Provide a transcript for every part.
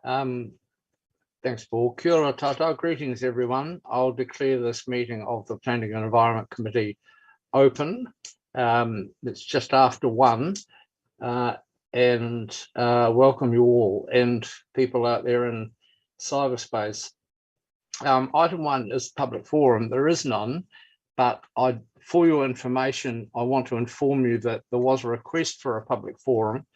Thanks, Paul. Kia ora tātou. Greetings, everyone. I'll declare this meeting of the Planning and Environment Committee open. It's just after 1, and welcome you all and people out there in cyberspace. Item 1 is public forum. There is none, but for your information, I want to inform you that there was a request for a public forum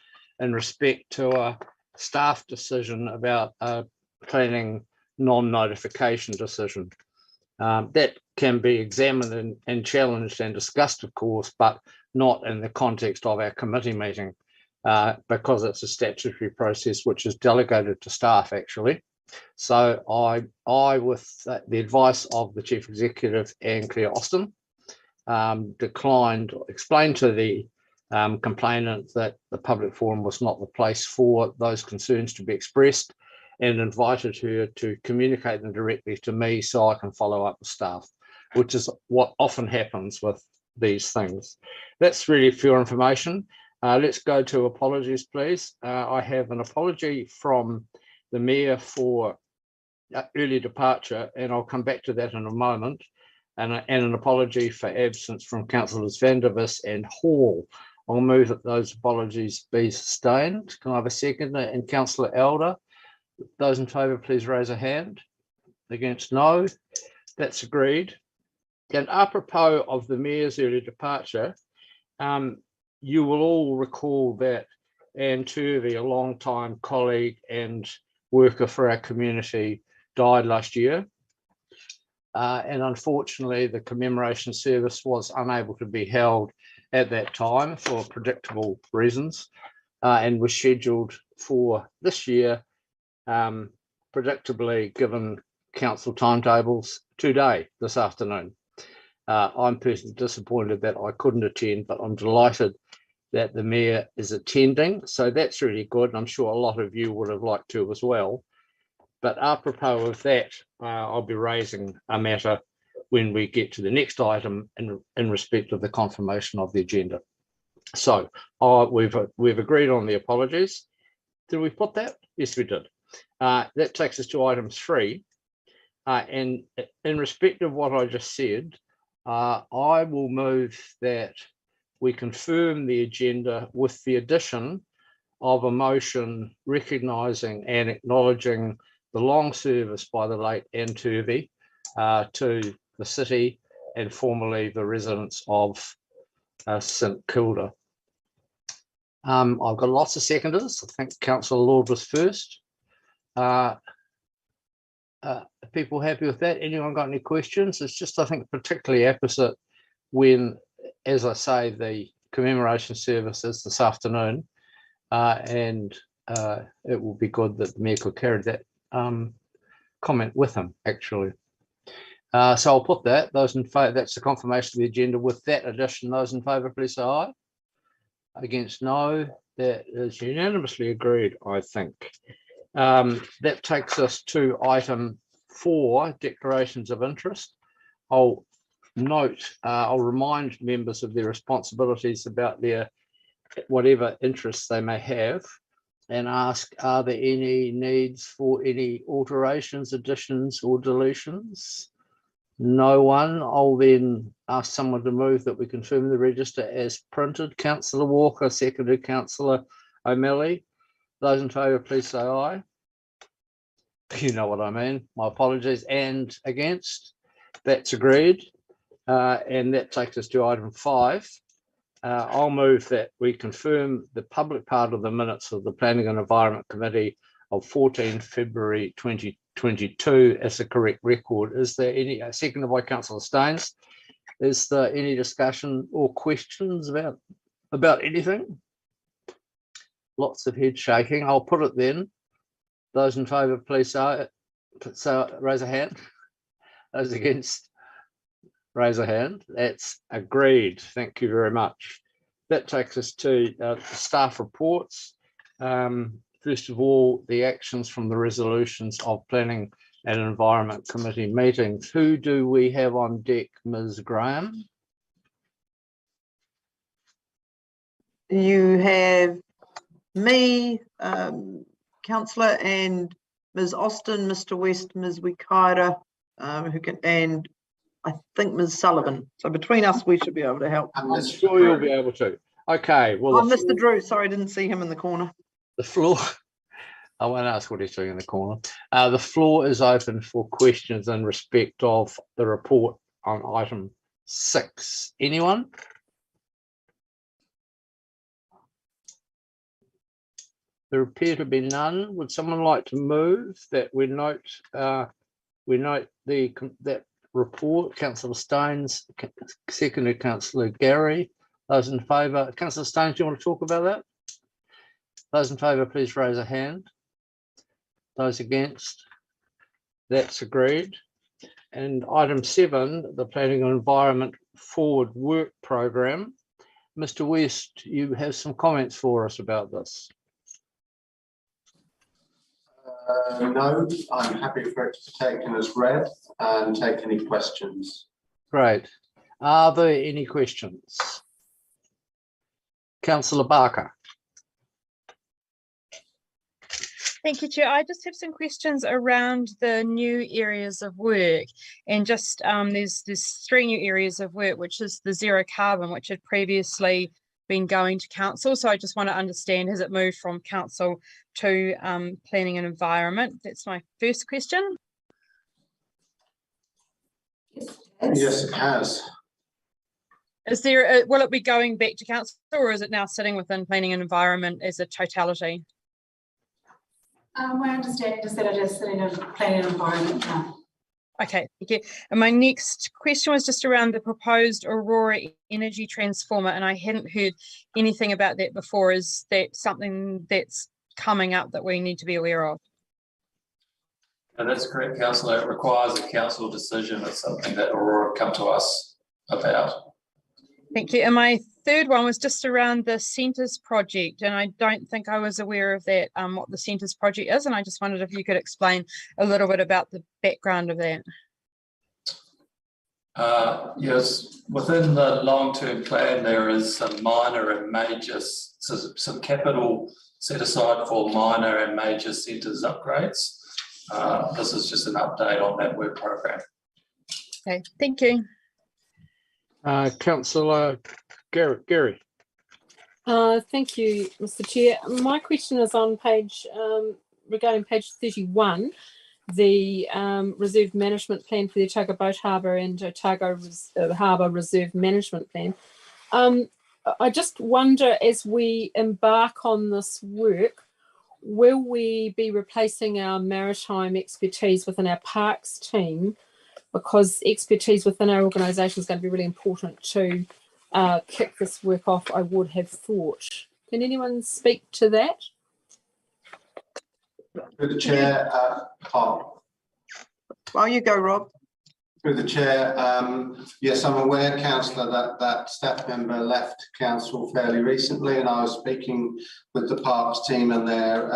in respect to a staff decision about a planning non-notification decision. That can be examined and challenged and discussed, of course, but not in the context of our committee meeting, because it's a statutory process which is delegated to staff, actually. So I with the advice of the Chief Executive and Claire Austin, explained to the complainant that the public forum was not the place for those concerns to be expressed, and invited her to communicate them directly to me so I can follow up with staff, which is what often happens with these things. That's really for your information. Let's go to apologies, please. I have an apology from the Mayor for early departure, and I'll come back to that in a moment, and an apology for absence from Councillors Van der Vis and Hall. I'll move that those apologies be sustained. Can I have a second? And Councillor Elder, those in favour, please raise a hand. Against, no. That's agreed. And apropos of the Mayor's early departure, you will all recall that Anne Turvey, a long-time colleague and worker for our community, died last year. And unfortunately, the commemoration service was unable to be held at that time for predictable reasons, and was scheduled for this year, predictably, given council timetables, today, this afternoon. I'm personally disappointed that I couldn't attend, but I'm delighted that the Mayor is attending. So that's really good. And I'm sure a lot of you would have liked to as well. But apropos of that, I'll be raising a matter when we get to the next item in respect of the confirmation of the agenda. So we've agreed on the apologies. Did we put that? Yes, we did. That takes us to item 3. And in respect of what I just said, I will move that we confirm the agenda with the addition of a motion recognising and acknowledging the long service by the late Anne Turvey to the city and formerly the residents of St Kilda. I've got lots of seconders. I think Councillor Lord was first. People happy with that? Anyone got any questions? It's just, I think, particularly apposite when, as I say, the commemoration service is this afternoon, and it will be good that the Mayor could carry that comment with him, actually. So I'll put that. Those in favour, that's the confirmation of the agenda with that addition. Those in favour, please say aye. Against, no. That is unanimously agreed, I think. That takes us to item 4, declarations of interest. I'll remind members of their responsibilities about their whatever interests they may have, and ask, are there any needs for any alterations, additions or deletions? No one. I'll then ask someone to move that we confirm the register as printed. Councillor Walker, seconded Councillor O'Malley. Those in favour, please say aye. You know what I mean. My apologies. And against? That's agreed. And that takes us to item 5. I'll move that we confirm the public part of the minutes of the Planning and Environment Committee of 14 February 2022 as the correct record. Is there any, seconded by Councillor Staines, is there any discussion or questions about anything? Lots of head shaking. I'll put it then. Those in favour, please raise a hand. Those against, raise a hand. That's agreed. Thank you very much. That takes us to staff reports. First of all, the actions from the resolutions of Planning and Environment Committee meetings. Who do we have on deck, Ms. Graham? You have me, Councillor, and Ms. Austin, Mr. West, Ms. Wikaira, and I think Ms. Sullivan. So between us, we should be able to help. I'm sure you'll be able to. Okay. Well, Mr. Drew. Sorry, I didn't see him in the corner. The floor. I won't ask what he's doing in the corner. The floor is open for questions in respect of the report on item 6. Anyone? There appear to be none. Would someone like to move that we note that report? Councillor Stones, seconded Councillor Gary. Those in favour. Councillor Stones, do you want to talk about that? Those in favour, please raise a hand. Those against? That's agreed. And item 7, the Planning and Environment Forward Work Programme. Mr. West, you have some comments for us about this. No, I'm happy for it to be taken as read and take any questions. Great. Are there any questions? Councillor Barker. Thank you, Chair. I just have some questions around the new areas of work, and just there's 3 new areas of work, which is the zero carbon, which had previously been going to council. So I just want to understand, has it moved from council to planning and environment? That's my first question. Yes, it has. Is there will it be going back to council, or is it now sitting within planning and environment as a totality? My understanding is that it is sitting in planning and environment now. Okay, thank you. And my next question was just around the proposed Aurora energy transformer, and I hadn't heard anything about that before. Is that something that's coming up that we need to be aware of? No, that's correct, Councillor. It requires a council decision. It's something that Aurora come to us about. Thank you. And my third one was just around the Centres project, and I don't think I was aware of that, what the Centres project is, and I just wondered if you could explain a little bit about the background of that. Yes, within the long-term plan, there is some minor and major, some capital set aside for minor and major centres upgrades. This is just an update on that work program. Okay, thank you. Councillor Gary. Thank you, Mr. Chair. My question is on page, regarding page 31, the reserve management plan for the Otago Boat Harbour and Otago Harbour Reserve Management Plan. I just wonder, as we embark on this work, will we be replacing our maritime expertise within our parks team? Because expertise within our organisation is going to be really important to kick this work off, I would have thought. Can anyone speak to that? Through the chair, Well, you go, Rob. Through the chair, yes, I'm aware, Councillor, that staff member left council fairly recently, and I was speaking with the parks team, and they're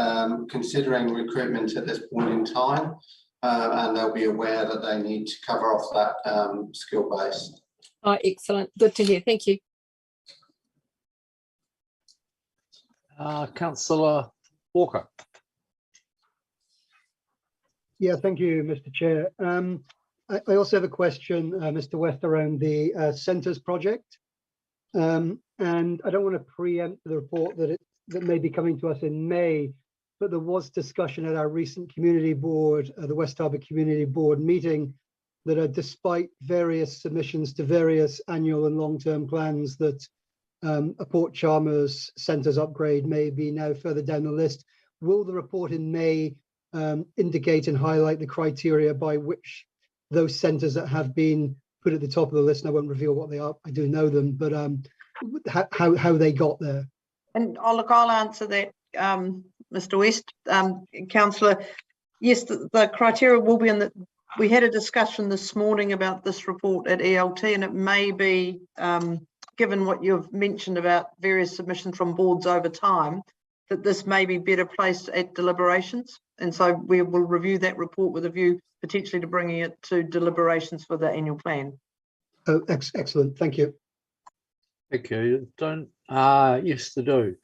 considering recruitment at this point in time. And they'll be aware that they need to cover off that skill base. Oh, excellent. Good to hear. Thank you. Councillor Walker. Yeah, thank you, Mr. Chair. I also have a question, Mr. West, around the Centres project. And I don't want to preempt the report that may be coming to us in May, but there was discussion at our recent community board, the West Harbour Community Board meeting, that despite various submissions to various annual and long-term plans, that a Port Chalmers Centres upgrade may be now further down the list. Will the report in May indicate and highlight the criteria by which those centres that have been put at the top of the list, and I won't reveal what they are, I do know them, but how they got there? And I'll answer that, Mr. West. Councillor, yes, the criteria will be in the. We had a discussion this morning about this report at ELT, and it may be, given what you've mentioned about various submissions from boards over time, that this may be better placed at deliberations. And so we will review that report with a view potentially to bringing it to deliberations for the annual plan. Oh, excellent. Thank you. Thank you. Yes, to do.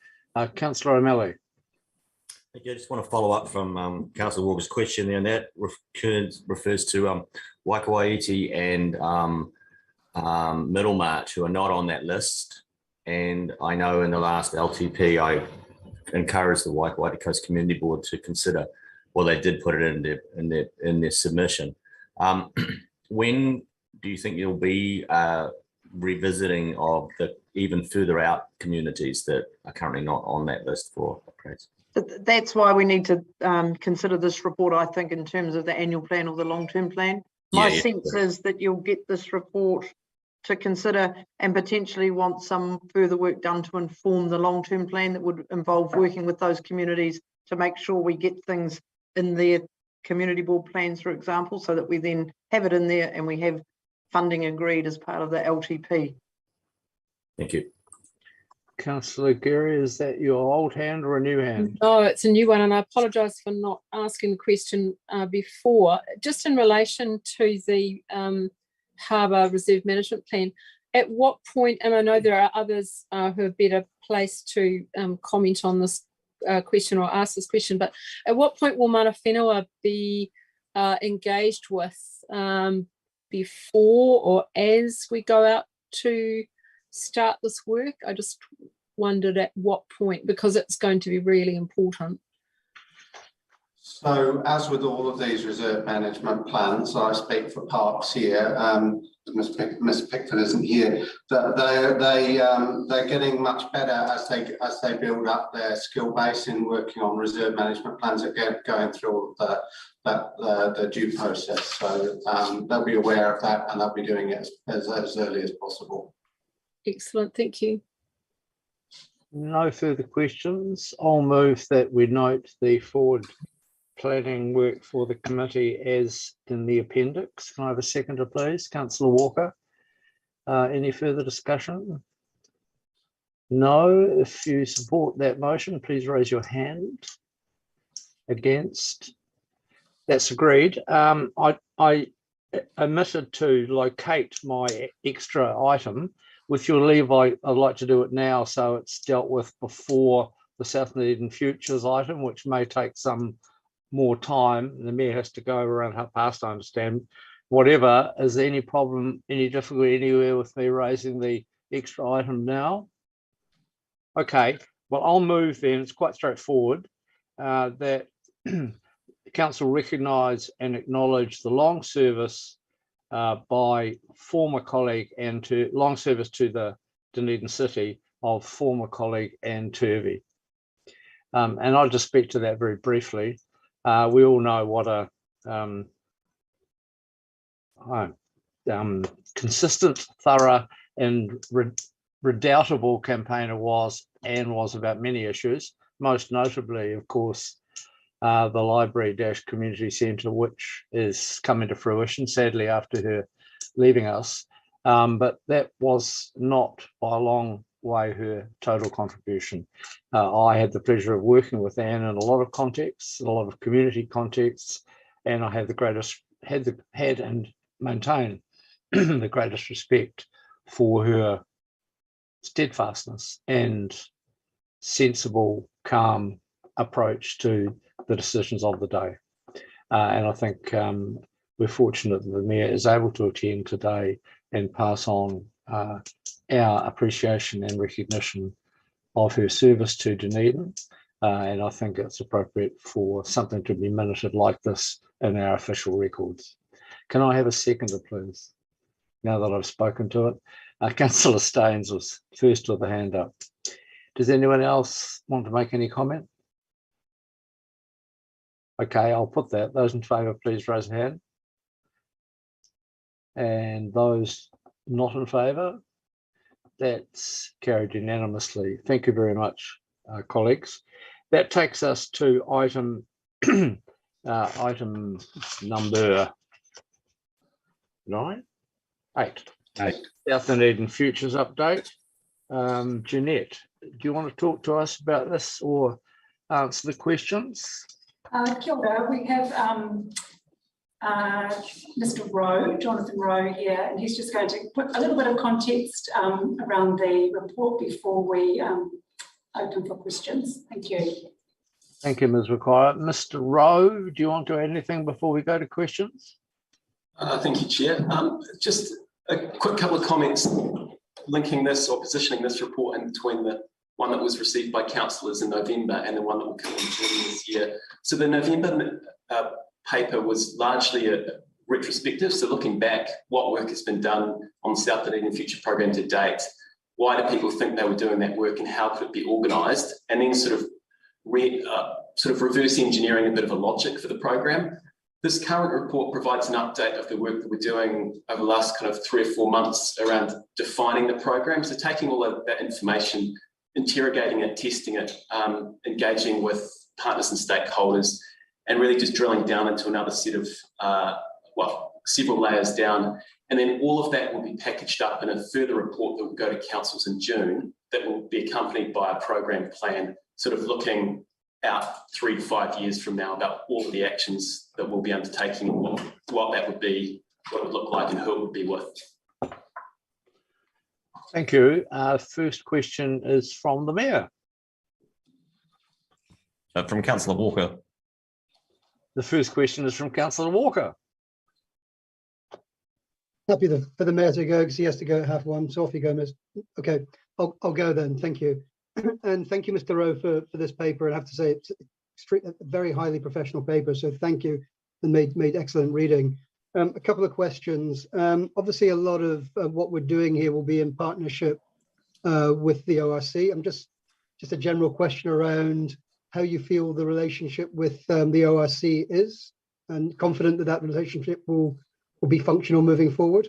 Councillor O'Malley. Thank you. I just want to follow up from Councillor Walker's question there, and that refers to Waitangi and Middlemarch, who are not on that list. And I know in the last LTP, I encouraged the Waikato Coast Community Board to consider, well, they did put it in their submission. When do you think there'll be revisiting of the even further out communities that are currently not on that list for upgrades? That's why we need to consider this report, I think, in terms of the annual plan or the long-term plan. My sense is that you'll get this report to consider and potentially want some further work done to inform the long-term plan that would involve working with those communities to make sure we get things in their community board plans, for example, so that we then have it in there and we have funding agreed as part of the LTP. Thank you. Councillor Geary, is that your old hand or a new hand? No, it's a new one, and I apologise for not asking the question before. Just in relation to the Harbour Reserve Management Plan, at what point, and I know there are others who are better placed to comment on this question or ask this question, but at what point will Mana Whenua be engaged with before or as we go out to start this work? I just wondered at what point, because it's going to be really important. So as with all of these reserve management plans, I speak for Parks here, Ms. Pickford isn't here, they're getting much better as they build up their skill base in working on reserve management plans, again going through the due process. So they'll be aware of that and they'll be doing it as early as possible. Excellent, thank you. No further questions. I'll move that we note the forward planning work for the committee as in the appendix. Can I have a seconder, please? Councillor Walker. Any further discussion? No. If you support that motion, please raise your hand. Against? That's agreed. I omitted to locate my extra item. With your leave, I'd like to do it now, so it's dealt with before the South Dunedin Futures item, which may take some more time. The mayor has to go around past, I understand. Whatever, is there any problem, any difficulty anywhere with me raising the extra item now? Okay, well, I'll move then. It's quite straightforward that council recognise and acknowledge the long service by former colleague and to long service to the Dunedin City of former colleague Anne Turvey. And I'll just speak to that very briefly. We all know what a consistent, thorough and redoubtable campaigner Anne was about many issues, most notably, of course, the library-community centre, which is coming to fruition, sadly, after her leaving us. But that was not by a long way her total contribution. I had the pleasure of working with Anne in a lot of contexts, a lot of community contexts, and I had and maintain the greatest respect for her steadfastness and sensible, calm approach to the decisions of the day. And I think we're fortunate that the mayor is able to attend today and pass on our appreciation and recognition of her service to Dunedin. And I think it's appropriate for something to be minuted like this in our official records. Can I have a seconder, please? Now that I've spoken to it. Councillor Staines was first with the hand up. Does anyone else want to make any comment? Okay, I'll put that. Those in favour, please raise a hand. And those not in favour, that's carried unanimously. Thank you very much, colleagues. That takes us to item item number 8. South Dunedin Futures Update. Jeanette, do you want to talk to us about this or answer the questions? Kia ora. We have Mr. Rowe, Jonathan Rowe here, and he's just going to put a little bit of context around the report before we open for questions. Thank you. Thank you, Ms. McQuire. Mr. Rowe, do you want to add anything before we go to questions? Thank you, Chair. Just a quick couple of comments linking this or positioning this report in between the one that was received by councillors in November and the one that will come in June this year. So the November paper was largely a retrospective, so looking back, what work has been done on the South Dunedin Future Programme to date, why do people think they were doing that work and how could it be organised, and then sort of reverse engineering a bit of a logic for the programme. This current report provides an update of the work that we're doing over the last kind of 3 or 4 months around defining the programme. So taking all of that information, interrogating it, testing it, engaging with partners and stakeholders, and really just drilling down into another set of, several layers down. And then all of that will be packaged up in a further report that will go to councils in June that will be accompanied by a programme plan, sort of looking out 3 to 5 years from now about all of the actions that we'll be undertaking, what that would be, what it would look like and who it would be with. Thank you. First question is from the Mayor. From Councillor Walker. The first question is from Councillor Walker. Happy for the Mayor to go because he has to go at 1:30. So off you go, Miss. Okay, I'll go then. Thank you. And thank you, Mr. Rowe, for this paper. And I have to say, it's a very highly professional paper. So thank you, and made excellent reading. A couple of questions. Obviously, a lot of what we're doing here will be in partnership with the ORC. I'm just a general question around how you feel the relationship with the ORC is, and confident that that relationship will be functional moving forward.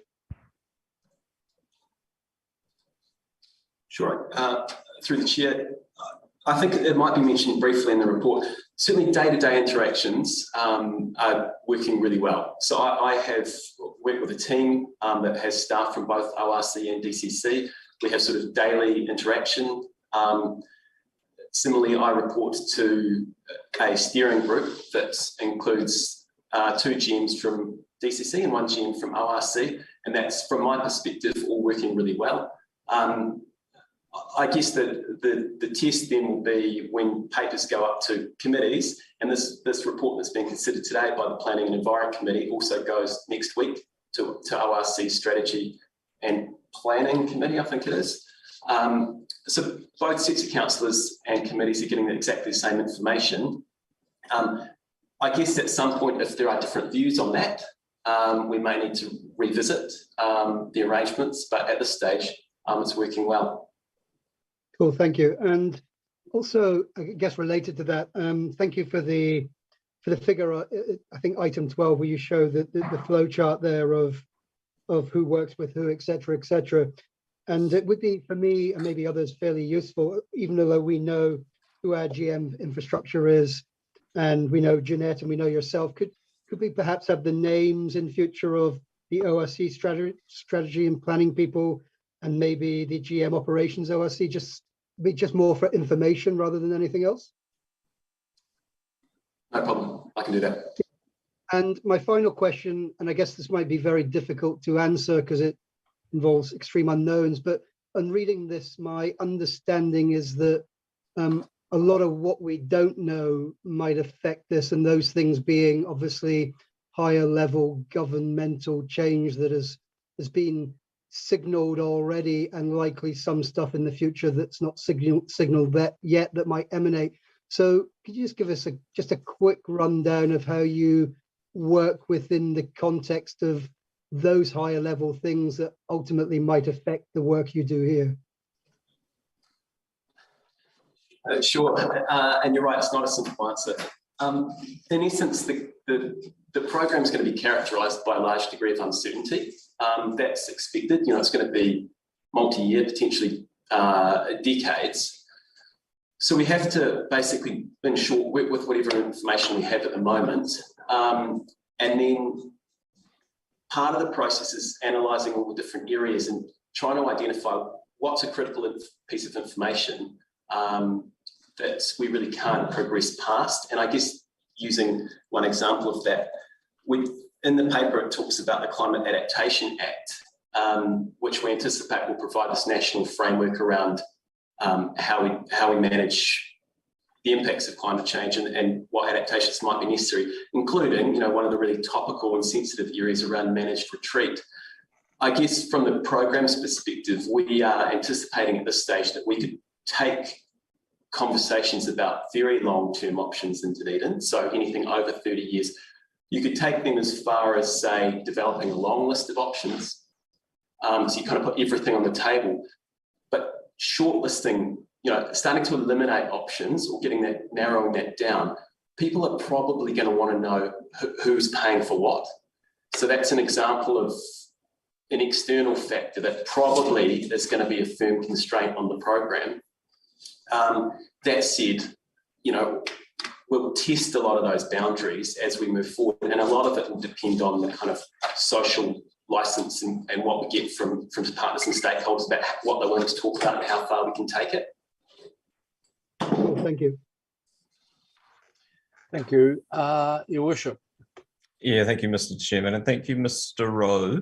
Sure. Through the chair, I think it might be mentioned briefly in the report. Certainly day-to-day interactions are working really well. So I have worked with a team that has staff from both ORC and DCC. We have sort of daily interaction. Similarly, I report to a steering group that includes 2 GMs from DCC and 1 GM from ORC, and that's, from my perspective, all working really well. I guess that the test then will be when papers go up to committees, and this report that's being considered today by the Planning and Environment Committee also goes next week to ORC Strategy and Planning Committee, I think it is. So both sets of councillors and committees are getting exactly the same information. I guess at some point, if there are different views on that, we may need to revisit the arrangements, but at this stage, it's working well. Cool, thank you. And also, I guess related to that, thank you for the figure. I think item 12, where you show the flow chart there of who works with who, etc., etc. And it would be, for me and maybe others, fairly useful, even though we know who our GM infrastructure is, and we know Jeanette and we know yourself. Could we perhaps have the names in future of the ORC strategy and planning people, and maybe the GM operations ORC, just more for information rather than anything else? No problem, I can do that. And my final question, and I guess this might be very difficult to answer because it involves extreme unknowns, but on reading this, my understanding is that a lot of what we don't know might affect this, and those things being obviously higher level governmental change that has been signaled already, and likely some stuff in the future that's not signaled that yet that might emanate. So could you just give us just a quick rundown of how you work within the context of those higher level things that ultimately might affect the work you do here? Sure, and you're right, it's not a simple answer. In essence, the program is going to be characterised by a large degree of uncertainty. That's expected. You know, it's going to be multi-year, potentially decades. So we have to basically, in short, work with whatever information we have at the moment. And then part of the process is analysing all the different areas and trying to identify what's a critical piece of information that we really can't progress past. And I guess using one example of that, in the paper it talks about the Climate Adaptation Act, which we anticipate will provide this national framework around how we manage the the impacts of climate change and what adaptations might be necessary, including, you know, one of the really topical and sensitive areas around managed retreat. I guess from the program's perspective, we are anticipating at this stage that we could take conversations about very long-term options in Dunedin, so anything over 30 years. You could take them as far as, say, developing a long list of options. So you kind of put everything on the table, but shortlisting, you know, starting to eliminate options or narrowing that down, people are probably going to want to know who's paying for what. So that's an example of an external factor that probably is going to be a firm constraint on the program. That said, you know, we'll test a lot of those boundaries as we move forward, and a lot of it will depend on the kind of social license and what we get from partners and stakeholders about what they're willing to talk about and how far we can take it. Cool, thank you. Thank you. Your Worship. Yeah, thank you, Mr. Chairman, and thank you, Mr. Rowe.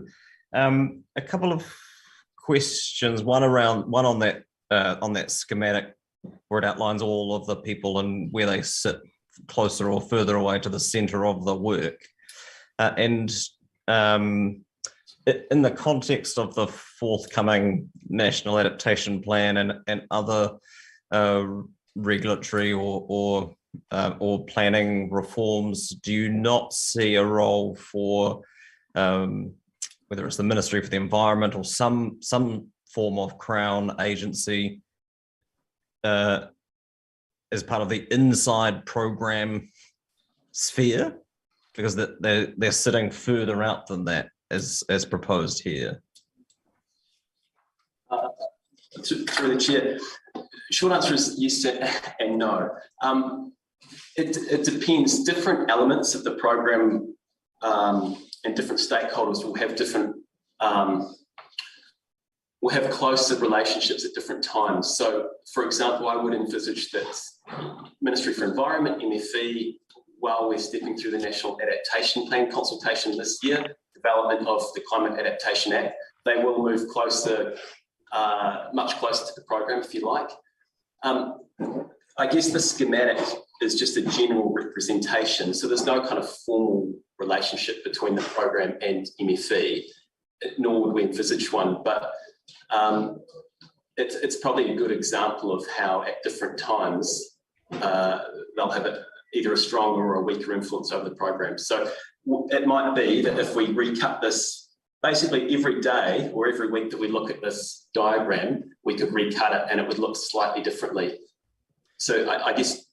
A couple of questions. One on that schematic where it outlines all of the people and where they sit closer or further away to the centre of the work, and in the context of the forthcoming National Adaptation Plan and other regulatory or planning reforms, do you not see a role for whether it's the Ministry for the Environment or some form of Crown agency as part of the inside program sphere, because they're sitting further out than that as proposed here? Through the chair, short answer is yes and no. It depends. Different elements of the program and different stakeholders will have different will have closer relationships at different times. So, for example, I would envisage that Ministry for Environment, MFE, while we're stepping through the National Adaptation Plan consultation this year, development of the Climate Adaptation Act, they will move closer, much closer to the program, if you like. I guess the schematic is just a general representation, so there's no kind of formal relationship between the program and MFE, nor would we envisage one, but it's probably a good example of how at different times they'll have either a stronger or a weaker influence over the program. So it might be that if we recut this, basically every day or every week that we look at this diagram, we could recut it and it would look slightly differently. So I guess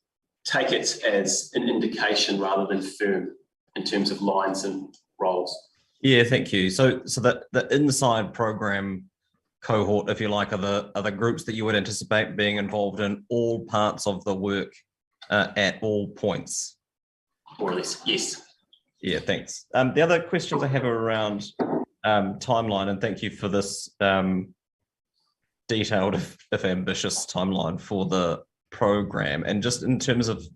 take it as an indication rather than firm in terms of lines and roles. Yeah, thank you. So that the inside program cohort, if you like, are the groups that you would anticipate being involved in all parts of the work at all points? More or less, yes. Yeah, thanks. The other questions I have are around timeline, and thank you for this detailed, if ambitious, timeline for the program. And just in terms of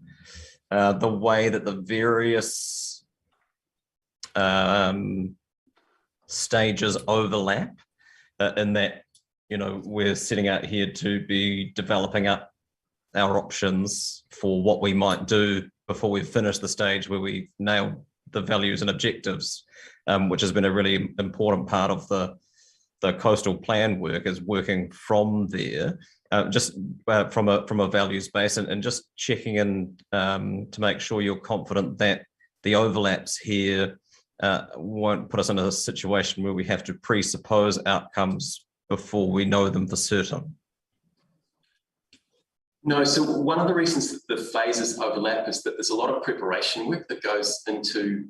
the way that the various stages overlap, in that, you know, we're setting out here to be developing up our options for what we might do before we finish the stage where we nail the values and objectives, which has been a really important part of the coastal plan work, is working from there, just from a values base, and just checking in to make sure you're confident that the overlaps here won't put us in a situation where we have to presuppose outcomes before we know them for certain. No, so one of the reasons that the phases overlap is that there's a lot of preparation work that goes into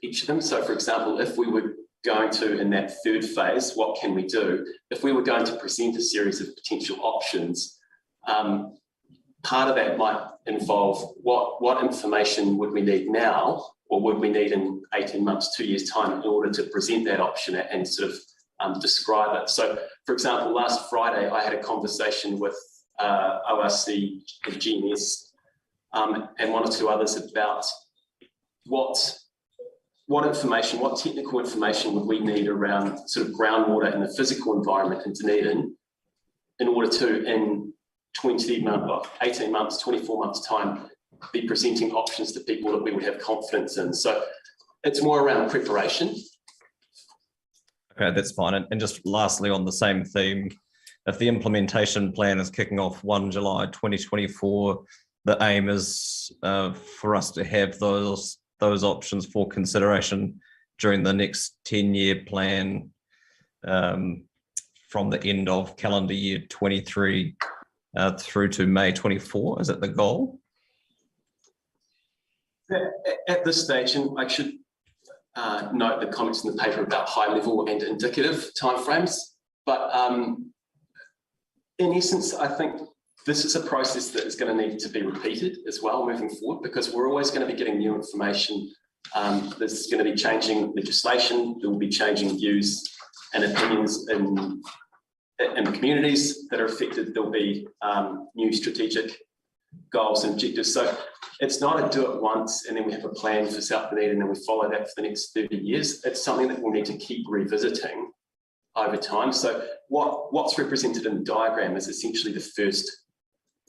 each of them. So for example, if we were going to, in that third phase, what can we do? If we were going to present a series of potential options, part of that might involve what information would we need now, or would we need in 18 months, 2 years' time, in order to present that option and sort of describe it. So for example, last Friday, I had a conversation with ORC and GNS and one or two others about what information, what technical information would we need around sort of groundwater and the physical environment in Dunedin in order to, in 18 months, 24 months time, be presenting options to people that we would have confidence in. So it's more around preparation. Okay, that's fine. And just lastly, on the same theme, if the implementation plan is kicking off 1 July 2024, the aim is for us to have those options for consideration during the next 10-year plan from the end of calendar year 23 through to May 24. Is that the goal? At this stage, and I should note the comments in the paper about high level and indicative timeframes, but in essence, I think this is a process that is going to need to be repeated as well moving forward, because we're always going to be getting new information. There's going to be changing legislation, there will be changing views and opinions in the communities that are affected. There'll be new strategic goals and objectives. So it's not a do it once and then we have a plan for South Dunedin and then we follow that for the next 30 years. It's something that we'll need to keep revisiting over time. So what's represented in the diagram is essentially the first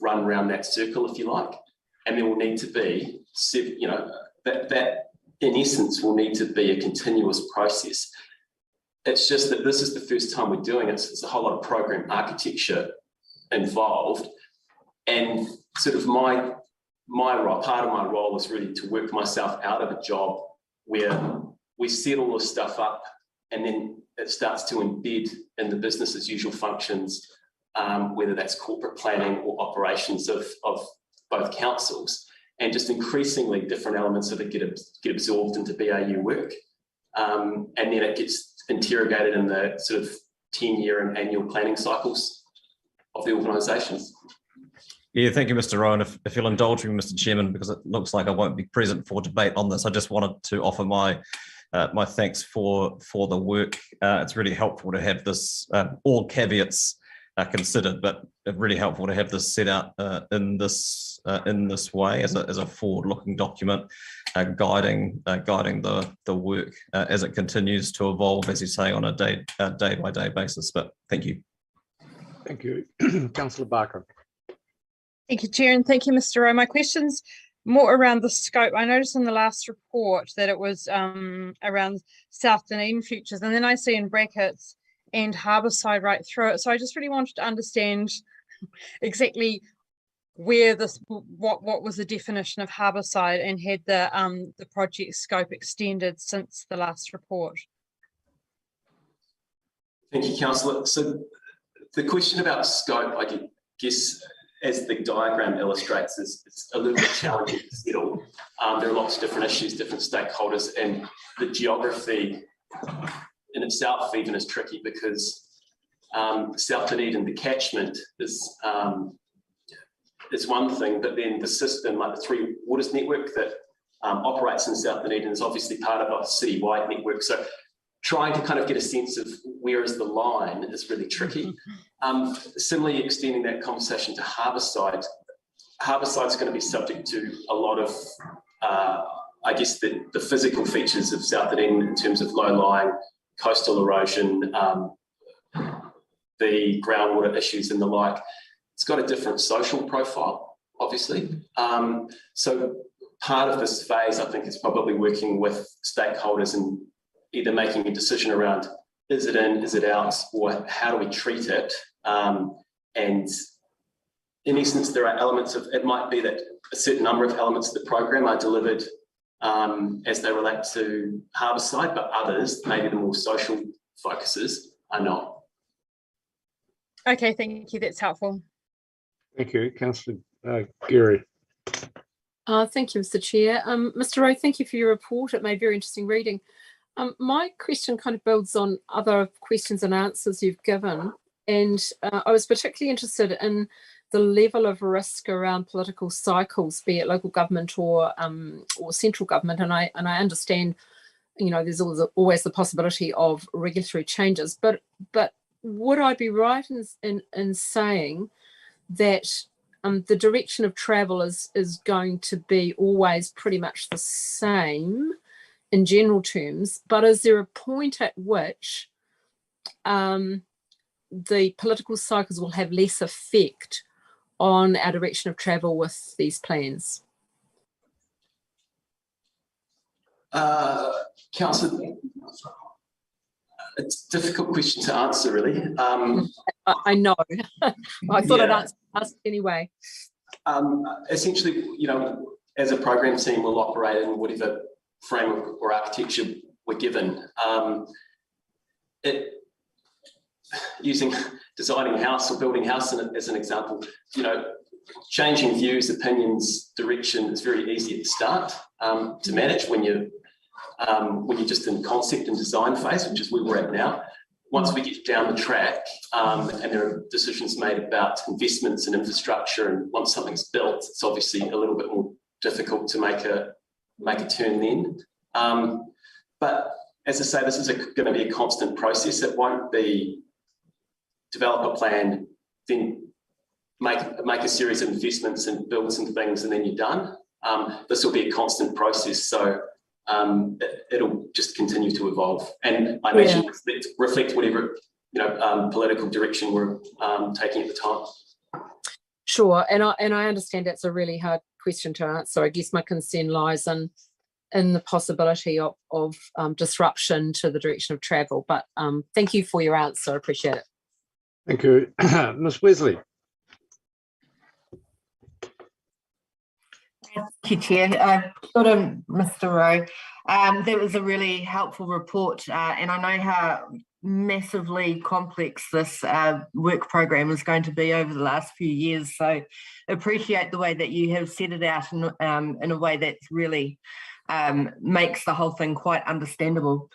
run around that circle, if you like, and there will need to be, you know, that in essence will need to be a continuous process. It's just that this is the first time we're doing it, so there's a whole lot of program architecture involved, and sort of my role, part of my role is really to work myself out of a job where we set all this stuff up and then it starts to embed in the business as usual functions, whether that's corporate planning or operations of both councils, and just increasingly different elements of it get absorbed into BAU work. And then it gets interrogated in the sort of 10-year and annual planning cycles of the organisations. Yeah, thank you, Mr. Rowan. If you'll indulge me, Mr. Chairman, because it looks like I won't be present for debate on this, I just wanted to offer my thanks for the work. It's really helpful to have this, all caveats considered, but really helpful to have this set out in this way as a forward-looking document, guiding the work as it continues to evolve, as you say, on a day-by-day basis. But thank you. Thank you, Councillor Barker. Thank you, Chair, and thank you, Mr. Rowe. My question's more around the scope. I noticed in the last report that it was around South Dunedin futures, and then I see in brackets and Harbourside right through it. So I just really wanted to understand exactly where what was the definition of Harbourside, and had the project scope extended since the last report. Thank you, Councillor. So the question about scope, I guess, as the diagram illustrates, it's a little bit challenging to settle. There are lots of different issues, different stakeholders, and the geography in itself even is tricky, because South Dunedin, the catchment is one thing, but then the system, like the Three Waters network that operates in South Dunedin, is obviously part of a city-wide network. So trying to kind of get a sense of where is the line is really tricky. Similarly, extending that conversation to Harbourside, Harbourside's going to be subject to a lot of, I guess, the physical features of South Dunedin in terms of low-lying coastal erosion, the groundwater issues and the like. It's got a different social profile, obviously. So part of this phase, I think, is probably working with stakeholders and either making a decision around, is it in, is it out, or how do we treat it? And in essence, there are elements of, it might be that a certain number of elements of the program are delivered as they relate to Harbourside, but others, maybe the more social focuses, are not. Okay, thank you. That's helpful. Thank you, Councillor Geary. Thank you, Mr. Chair. Mr. Rowe, thank you for your report. It made very interesting reading. My question kind of builds on other questions and answers you've given, and I was particularly interested in the level of risk around political cycles, be it local government or central government. And I understand, you know, there's always the possibility of regulatory changes, but would I be right in saying that the direction of travel is going to be always pretty much the same in general terms, but is there a point at which the political cycles will have less effect on our direction of travel with these plans? Councillor, it's a difficult question to answer, really. I know. I thought Yeah. I'd ask anyway. Essentially, as a program team, we'll operate in whatever framework or architecture we're given. Designing a house or building a house as an example, changing views, opinions, direction is very easy at the start to manage when you're just in concept and design phase, which is where we're at now. Once we get down the track and there are decisions made about investments and infrastructure, and once something's built, it's obviously a little bit more difficult to make a turn then. But as I say, this is going to be a constant process. It won't be develop a plan, then make a series of investments and build some things, and then you're done. This will be a constant process, so it'll just continue to evolve. And I imagine it reflect whatever political direction we're taking at the time. Sure, and I understand that's a really hard question to answer. I guess my concern lies in the possibility of disruption to the direction of travel. But thank you for your answer. I appreciate it. Thank you. Ms. Wesley. Thank you, Chair. Good on Mr. Rowe. That was a really helpful report, and I know how massively complex this work program is going to be over the last few years. So appreciate the way that you have set it out in a way that really makes the whole thing quite understandable.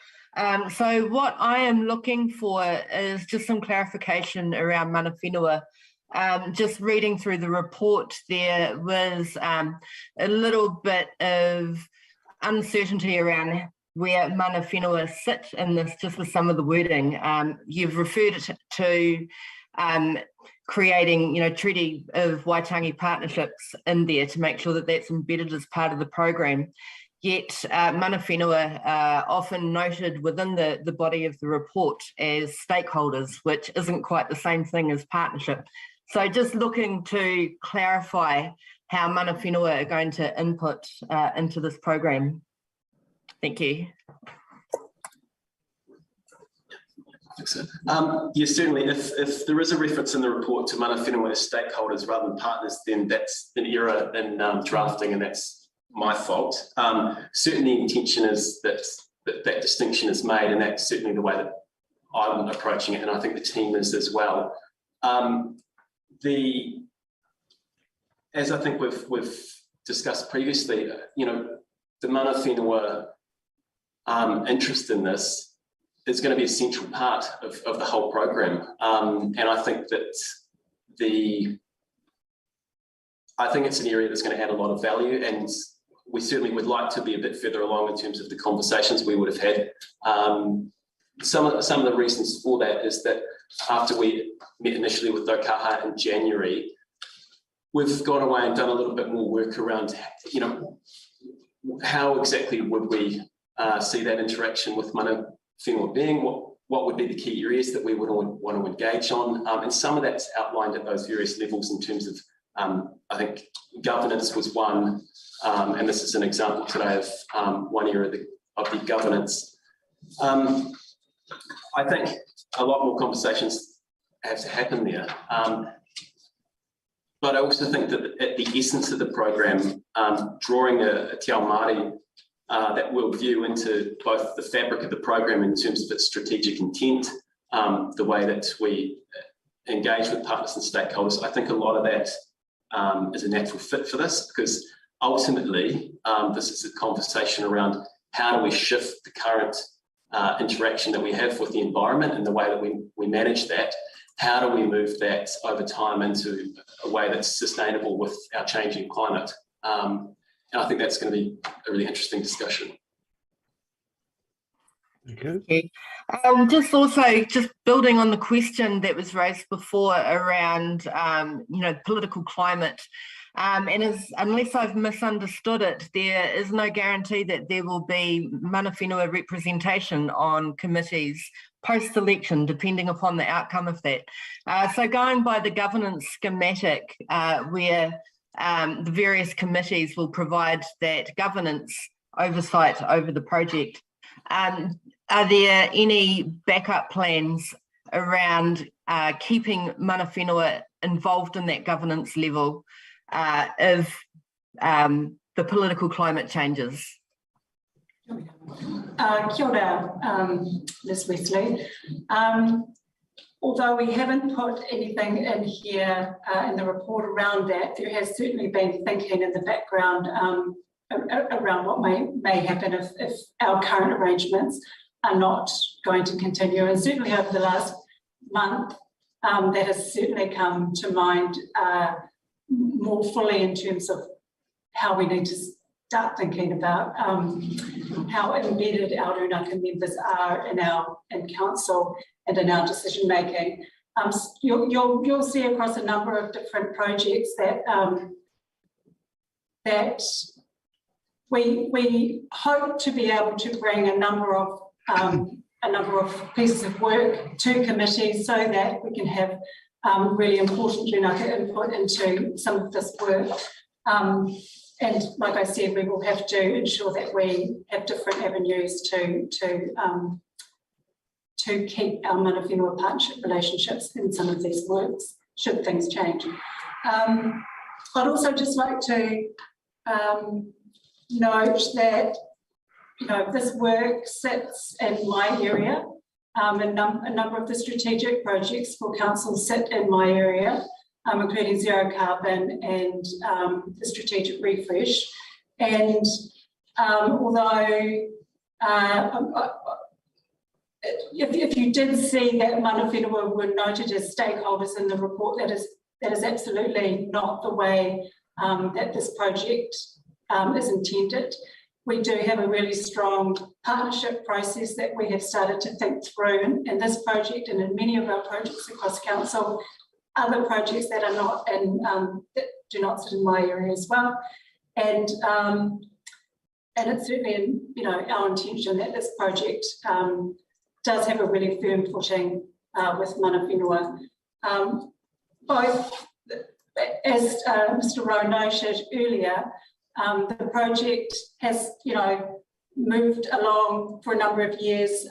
So what I am looking for is just some clarification around mana whenua. Just reading through the report, there was a little bit of uncertainty around where mana whenua sit in this, just with some of the wording. You've referred to creating, Treaty of Waitangi partnerships in there to make sure that that's embedded as part of the program. Yet mana whenua are often noted within the body of the report as stakeholders, which isn't quite the same thing as partnership. So just looking to clarify how mana whenua are going to input into this program. Thank you. Yes, certainly. If there is a reference in the report to mana whenua as stakeholders rather than partners, then that's an error in drafting, and that's my fault. Certainly, the intention is that distinction is made, and that's certainly the way that I'm approaching it, and I think the team is as well. As I think we've discussed previously, the mana whenua interest in this is going to be a central part of the whole program, and I think that it's an area that's going to add a lot of value, and we certainly would like to be a bit further along in terms of the conversations we would have had. Some of the reasons for that is that after we met initially with Dokaha in January, we've gone away and done a little bit more work around, how exactly would we see that interaction with mana whenua being, what would be the key areas that we would want to engage on, and some of that's outlined at those various levels in terms of, I think governance was one, and this is an example today of one area of the governance. I think a lot more conversations have to happen there. But I also think that at the essence of the program, drawing a Te Ao Māori that will view into both the fabric of the program in terms of its strategic intent, the way that we engage with partners and stakeholders, I think a lot of that is a natural fit for this, because ultimately this is a conversation around how do we shift the current interaction that we have with the environment and the way that we manage that. How do we move that over time into a way that's sustainable with our changing climate? And I think that's going to be a really interesting discussion. Okay. Just building on the question that was raised before around, political climate. Unless I've misunderstood it, there is no guarantee that there will be mana whenua representation on committees post-election, depending upon the outcome of that. So going by the governance schematic, where the various committees will provide that governance oversight over the project, are there any backup plans around keeping mana whenua involved in that governance level if the political climate changes? Kia ora, Ms. Wesley. Although we haven't put anything in here in the report around that, there has certainly been thinking in the background around what may happen if our current arrangements are not going to continue. And certainly over the last month, that has certainly come to mind more fully in terms of how we need to start thinking about how embedded our Rūnaka members are in council and in our decision making. You'll see across a number of different projects that that we hope to be able to bring a number of pieces of work to committees so that we can have really important Rūnaka input into some of this work. And like I said, we will have to ensure that we have different avenues to keep our mana whenua partnership relationships in some of these works, should things change. I'd also just like to note that this work sits in my area. A number of the strategic projects for council sit in my area, including zero carbon and the strategic refresh. And although if you did see that mana whenua were noted as stakeholders in the report, that is absolutely not the way that this project is intended. We do have a really strong partnership process that we have started to think through in this project and in many of our projects across council. Other projects that are not in that do not sit in my area as well, and it's certainly our intention that this project does have a really firm footing with mana whenua. Both, as Mr. Rowe noted earlier, the project has moved along for a number of years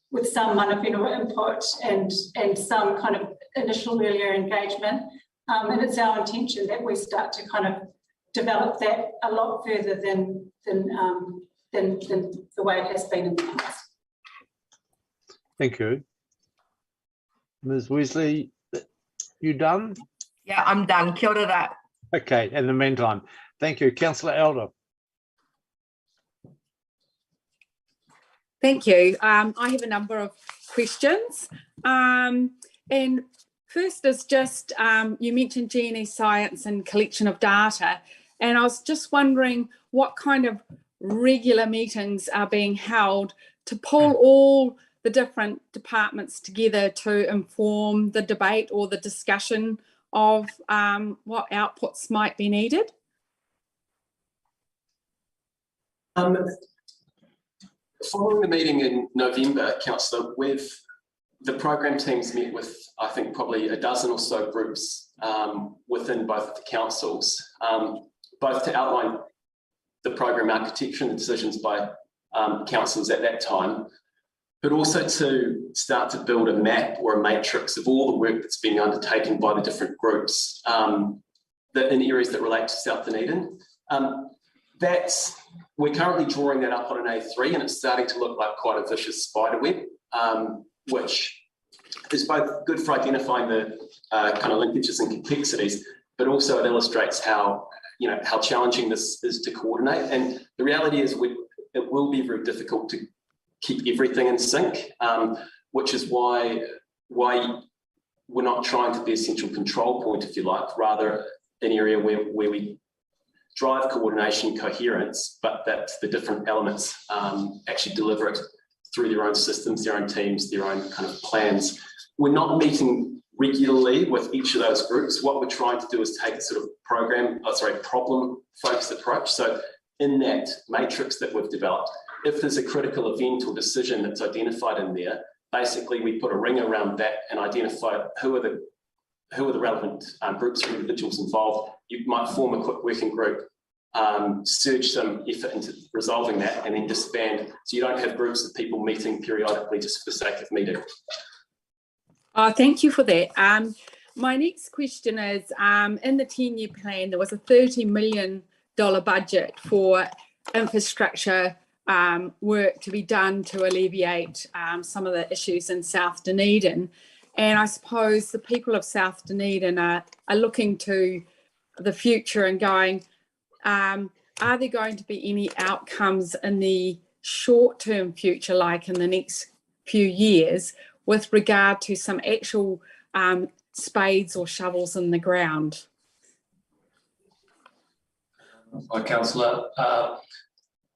with some mana whenua input and some kind of initial earlier engagement, and it's our intention that we start to kind of develop that a lot further than the way it has been in the past. Thank you. Ms. Wesley, you done? Yeah, I'm done. Kia ora. Okay, in the meantime, thank you. Councillor Elder. Thank you. I have a number of questions. And first is just, you mentioned G&E science and collection of data, and I was just wondering what kind of regular meetings are being held to pull all the different departments together to inform the debate or the discussion of what outputs might be needed? Following the meeting in November, Councillor, the program teams met with, I think, probably a dozen or so groups within both of the councils, both to outline the program architecture and the decisions by councils at that time, but also to start to build a map or a matrix of all the work that's being undertaken by the different groups in areas that relate to South Dunedin. We're currently drawing that up on an A3, and it's starting to look like quite a vicious spider web, which is both good for identifying the kind of linkages and complexities, but also it illustrates how challenging this is to coordinate. And the reality is it will be very difficult to keep everything in sync, which is why we're not trying to be a central control point, if you like, rather an area where we drive coordination, coherence, but that the different elements actually deliver it through their own systems, their own teams, their own kind of plans. We're not meeting regularly with each of those groups. What we're trying to do is take a sort of problem-focused approach. So in that matrix that we've developed, if there's a critical event or decision that's identified in there, basically we put a ring around that and identify who are the relevant groups or individuals involved. You might form a quick working group, surge some effort into resolving that, and then disband, so you don't have groups of people meeting periodically just for the sake of meeting. Thank you for that. My next question is, in the 10-year plan, there was a $30 million budget for infrastructure work to be done to alleviate some of the issues in South Dunedin. And I suppose the people of South Dunedin are looking to the future and going, are there going to be any outcomes in the short-term future, like in the next few years, with regard to some actual spades or shovels in the ground? Hi, Councillor.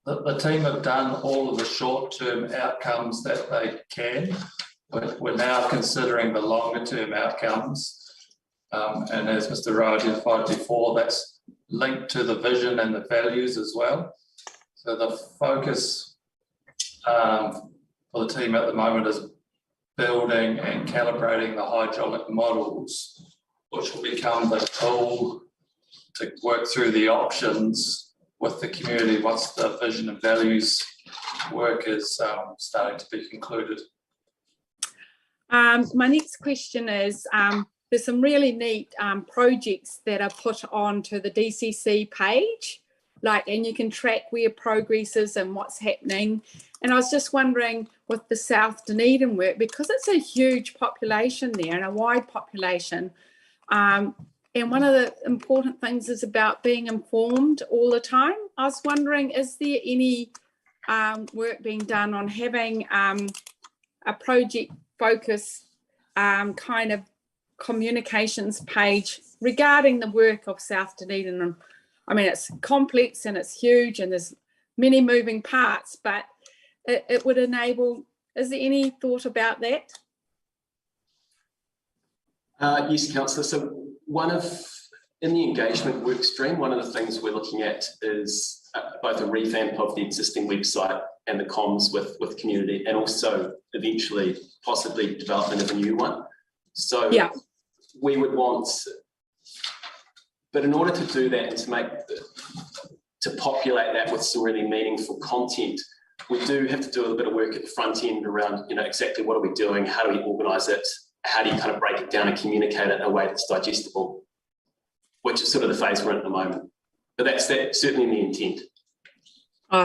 The team have done all of the short-term outcomes that they can, but we're now considering the longer-term outcomes. And as Mr. Rowe identified before, that's linked to the vision and the values as well. So the focus for the team at the moment is building and calibrating the hydraulic models, which will become the tool to work through the options with the community once the vision and values work is starting to be concluded. My next question is, there's some really neat projects that are put onto the DCC page, and you can track where progress is and what's happening. And I was just wondering, with the South Dunedin work, because it's a huge population there and a wide population, and one of the important things is about being informed all the time. I was wondering, is there any work being done on having a project focus kind of communications page regarding the work of South Dunedin? And I mean, it's complex and it's huge and there's many moving parts, but it would enable, is there any thought about that? Yes, Councillor. So in the engagement work stream, one of the things we're looking at is both a revamp of the existing website and the comms with community, and also eventually possibly development of a new one. So yeah, we would want, but in order to do that and to populate that with some really meaningful content, we do have to do a little bit of work at the front end around, exactly what are we doing, how do we organise it, how do you kind of break it down and communicate it in a way that's digestible, which is sort of the phase we're in at the moment. But that's certainly the intent.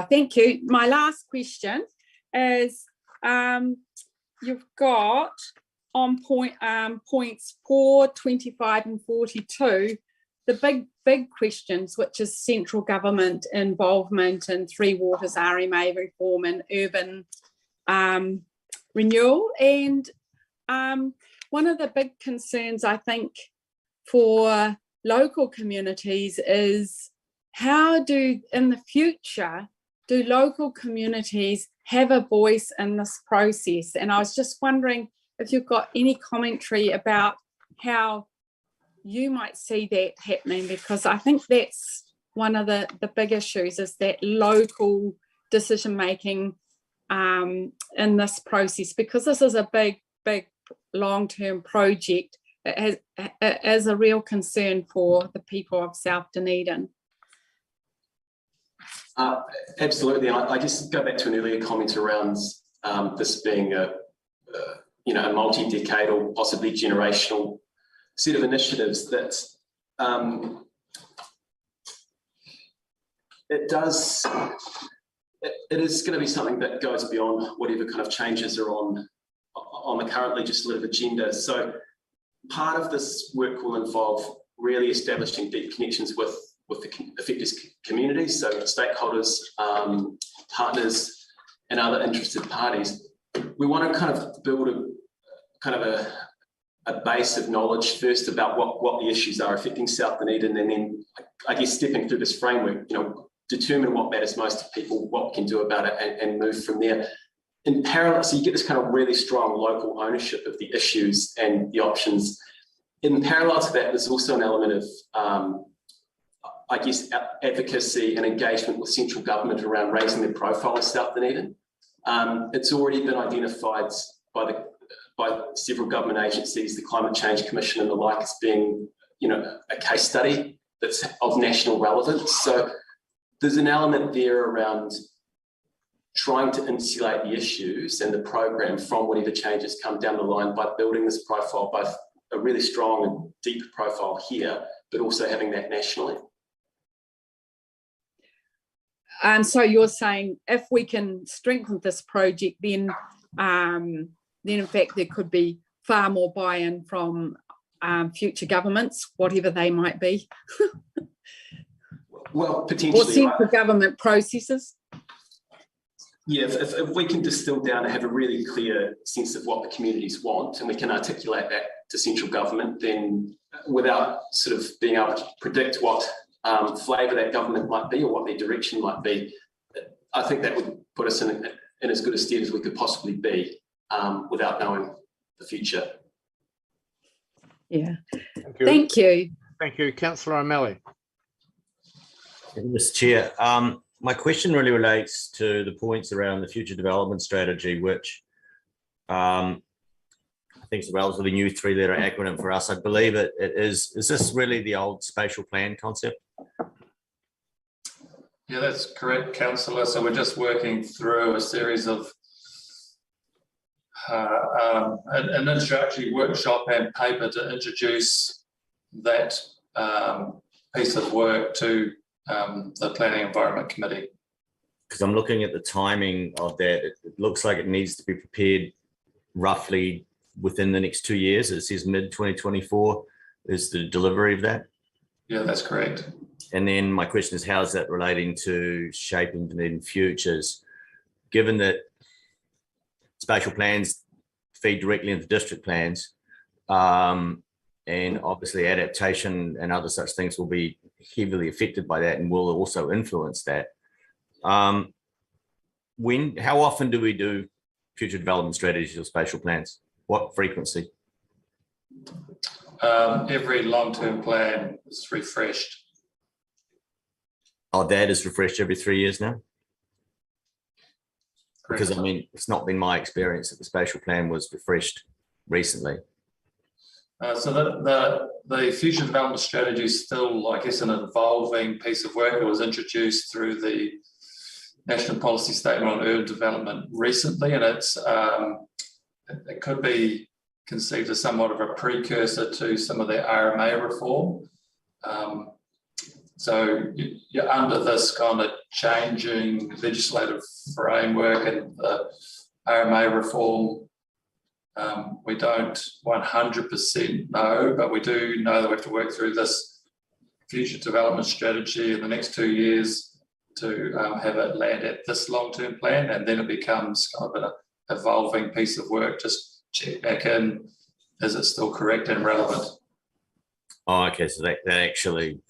Thank you. My last question is, you've got on points 4, 25 and 42, the big questions, which is central government involvement in Three Waters RMA reform and urban renewal. And one of the big concerns, I think, for local communities is how in the future, do local communities have a voice in this process? And I was just wondering if you've got any commentary about how you might see that happening, because I think that's one of the big issues, is that local decision making in this process, because this is a big long-term project. It is a real concern for the people of South Dunedin. Absolutely. And I just go back to an earlier comment around this being a multi-decadal, possibly generational set of initiatives that it is going to be something that goes beyond whatever kind of changes are on the current legislative agenda. So part of this work will involve really establishing deep connections with the affected communities, so stakeholders, partners, and other interested parties. We want to kind of build a base of knowledge first about what the issues are affecting South Dunedin, and then I guess stepping through this framework, determine what matters most to people, what we can do about it, and move from there. In parallel, so you get this kind of really strong local ownership of the issues and the options. In parallel to that, there's also an element of I guess advocacy and engagement with central government around raising the profile of South Dunedin. It's already been identified by several government agencies, the Climate Change Commission and the like, as being, you know, a case study that's of national relevance. So there's an element there around trying to insulate the issues and the program from whatever changes come down the line by building this profile, both a really strong and deep profile here, but also having that nationally. And so you're saying if we can strengthen this project, then in fact there could be far more buy-in from future governments, whatever they might be. Well, potentially. Or central government processes. Yeah, if we can distill down and have a really clear sense of what the communities want, and we can articulate that to central government, then without sort of being able to predict what flavour that government might be or what their direction might be, I think that would put us in as good a stead as we could possibly be without knowing the future. Yeah, Thank you. thank you. Thank you, Councillor O'Malley. Mr. Chair, my question really relates to the points around the future development strategy, which I think is a relatively new three-letter acronym for us. I believe it is. Is this really the old spatial plan concept? Yeah, that's correct, Councillor. So we're just working through a series of an introductory workshop and paper to introduce that piece of work to the Planning Environment Committee. Because I'm looking at the timing of that. It looks like it needs to be prepared roughly within the next 2 years. It says mid-2024 is the delivery of that. Yeah, that's correct. And then my question is, how is that relating to shaping Dunedin futures? Given that spatial plans feed directly into district plans, and obviously adaptation and other such things will be heavily affected by that and will also influence that. How often do we do future development strategies or spatial plans? What frequency? Every long-term plan is refreshed. Oh, that is refreshed every 3 years now? Correct. Because I mean, it's not been my experience that the spatial plan was refreshed recently. So the future development strategy is still, I guess, an evolving piece of work. It was introduced through the National Policy Statement on Urban Development recently, and it could be conceived as somewhat of a precursor to some of the RMA reform. So you're under this kind of changing legislative framework and the RMA reform. We don't 100% know, but we do know that we have to work through this future development strategy in the next 2 years to have it land at this long-term plan, and then it becomes kind of an evolving piece of work. Just check back in, is it still correct and relevant? Oh, okay, so that actually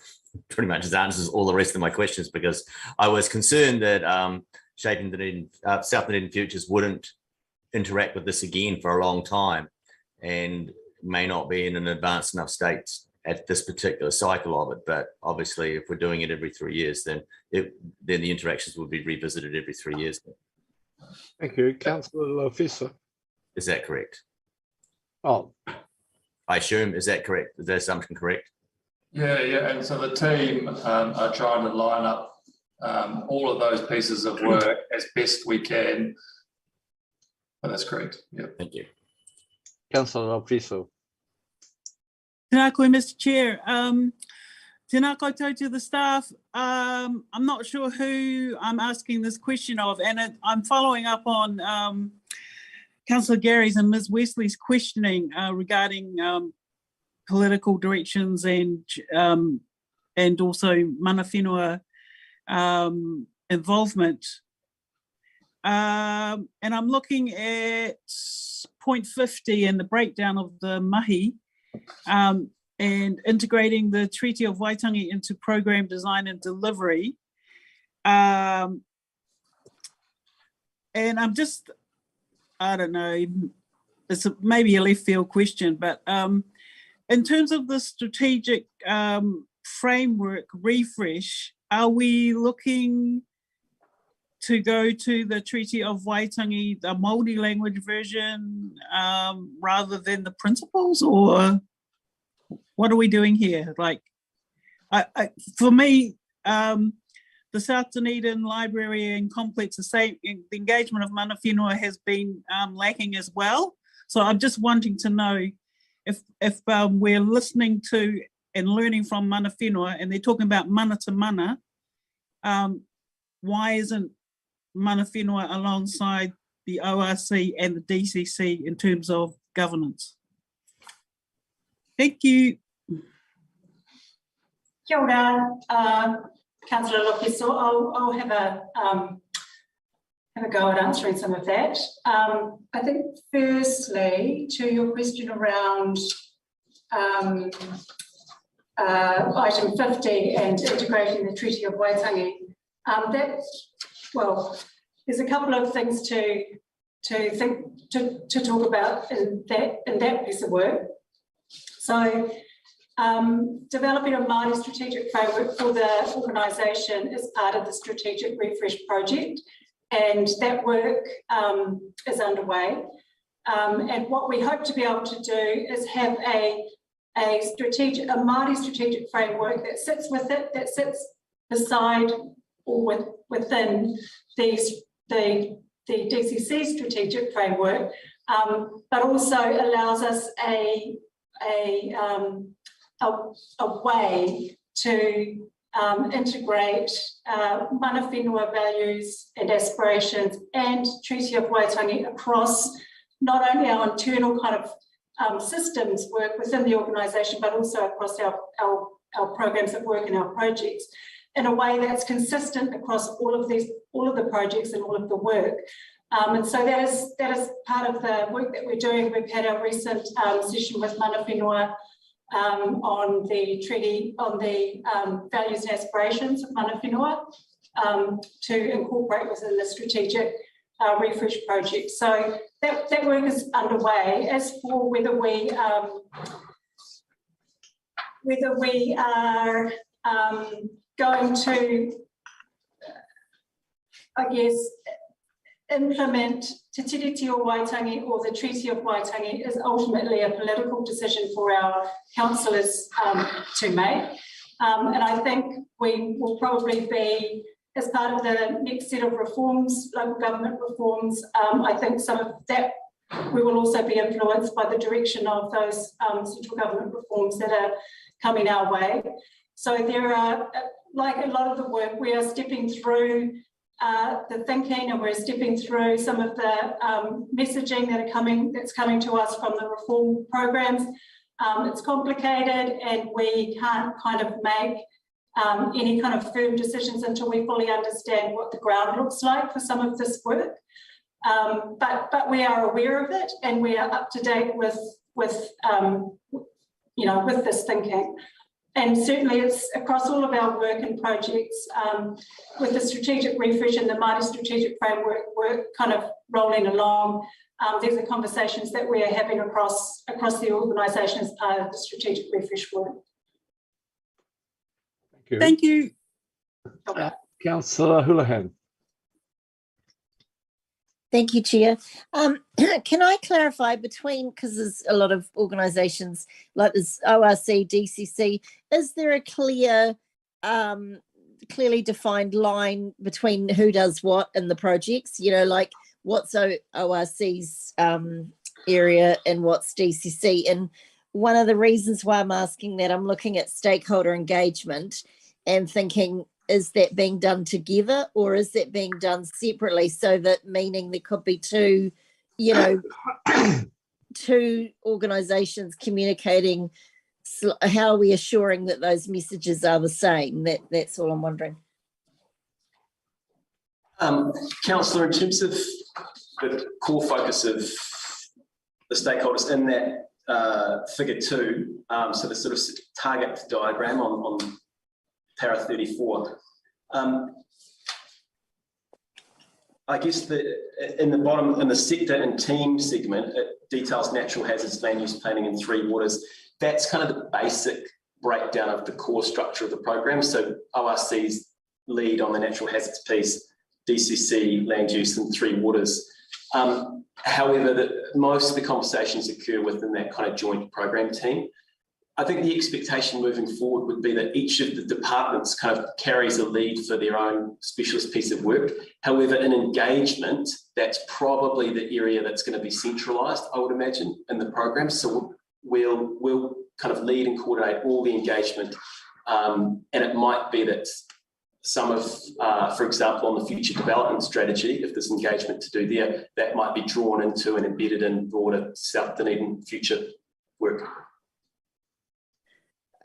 pretty much answers all the rest of my questions, because I was concerned that shaping Dunedin, South Dunedin futures wouldn't interact with this again for a long time and may not be in an advanced enough state at this particular cycle of it. But obviously, if we're doing it every 3 years, then the interactions will be revisited every 3 years. Thank you, Councillor Fisher. Is that correct? Oh, I assume, is that correct? Is that assumption correct? Yeah, and so the team are trying to line up all of those pieces of work as best we can. But that's correct. Yeah. Thank you. Councillor Fisher. Tēnā koe, Mr. Chair. Tēnā koutou to the staff. I'm not sure who I'm asking this question of, and I'm following up on Councillor Gary's and Ms. Wesley's questioning regarding political directions and also mana whenua involvement. And I'm looking at point 50 and the breakdown of the mahi and integrating the Treaty of Waitangi into program design and delivery. And I'm just, I don't know, it's maybe a left field question, but in terms of the strategic framework refresh, are we looking to go to the Treaty of Waitangi, the multi-language version, rather than the principles, or what are we doing here? Like, for me, the South Dunedin Library and Complex, the engagement of mana whenua has been lacking as well. So I'm just wanting to know if we're listening to and learning from mana whenua, and they're talking about mana to mana, why isn't mana whenua alongside the ORC and the DCC in terms of governance? Thank you. Kia ora, Councillor Lopez. So I'll have a go at answering some of that. I think firstly, to your question around item 50 and integrating the Treaty of Waitangi, well, there's a couple of things to talk about in that piece of work. So developing a Māori strategic framework for the organisation is part of the strategic refresh project, and that work is underway. And what we hope to be able to do is have a Māori strategic framework that sits with it, that sits beside or within the DCC strategic framework, but also allows us a way to integrate mana whenua values and aspirations and Treaty of Waitangi across not only our internal kind of systems work within the organisation, but also across our programs of work and our projects in a way that's consistent across all of the projects and all of the work. And so that is part of the work that we're doing. We've had a recent session with mana whenua on the treaty, on the values and aspirations of mana whenua to incorporate within the strategic refresh project. So that work is underway. As for whether we are going to, I guess, implement Te Tiriti o Waitangi or the Treaty of Waitangi is ultimately a political decision for our councillors to make. And I think we will probably be, as part of the next set of reforms, local government reforms, I think some of that we will also be influenced by the direction of those central government reforms that are coming our way. So there are, like a lot of the work, we are stepping through the thinking, and we're stepping through some of the messaging that's coming to us from the reform programs. It's complicated, and we can't kind of make any kind of firm decisions until we fully understand what the ground looks like for some of this work. But we are aware of it, and we are up to date with this thinking. And certainly it's across all of our work and projects with the strategic refresh and the Māori strategic framework work kind of rolling along. These are conversations that we are having across the organisation as part of the strategic refresh work. Thank you. Councillor Houlihan. Thank you, Chair. Can I clarify between, because there's a lot of organisations like this ORC, DCC, is there a clearly defined line between who does what in the projects? You know, like what's ORC's area and what's DCC? And one of the reasons why I'm asking that, I'm looking at stakeholder engagement and thinking, is that being done together or is that being done separately? So that meaning there could be two organisations communicating. How are we assuring that those messages are the same? That's all I'm wondering. Councillor, in terms of the core focus of the stakeholders in that figure 2, so the sort of target diagram on para 34. I guess in the bottom, in the sector and team segment, it details natural hazards, land use planning and 3 waters. That's kind of the basic breakdown of the core structure of the program. So ORC's lead on the natural hazards piece, DCC, land use and Three Waters. However, most of the conversations occur within that kind of joint program team. I think the expectation moving forward would be that each of the departments kind of carries a lead for their own specialist piece of work. However, in engagement, that's probably the area that's going to be centralised, I would imagine, in the program. So we'll kind of lead and coordinate all the engagement. And it might be that some of, for example, on the future development strategy, if there's engagement to do there, that might be drawn into and embedded in broader South Dunedin future work.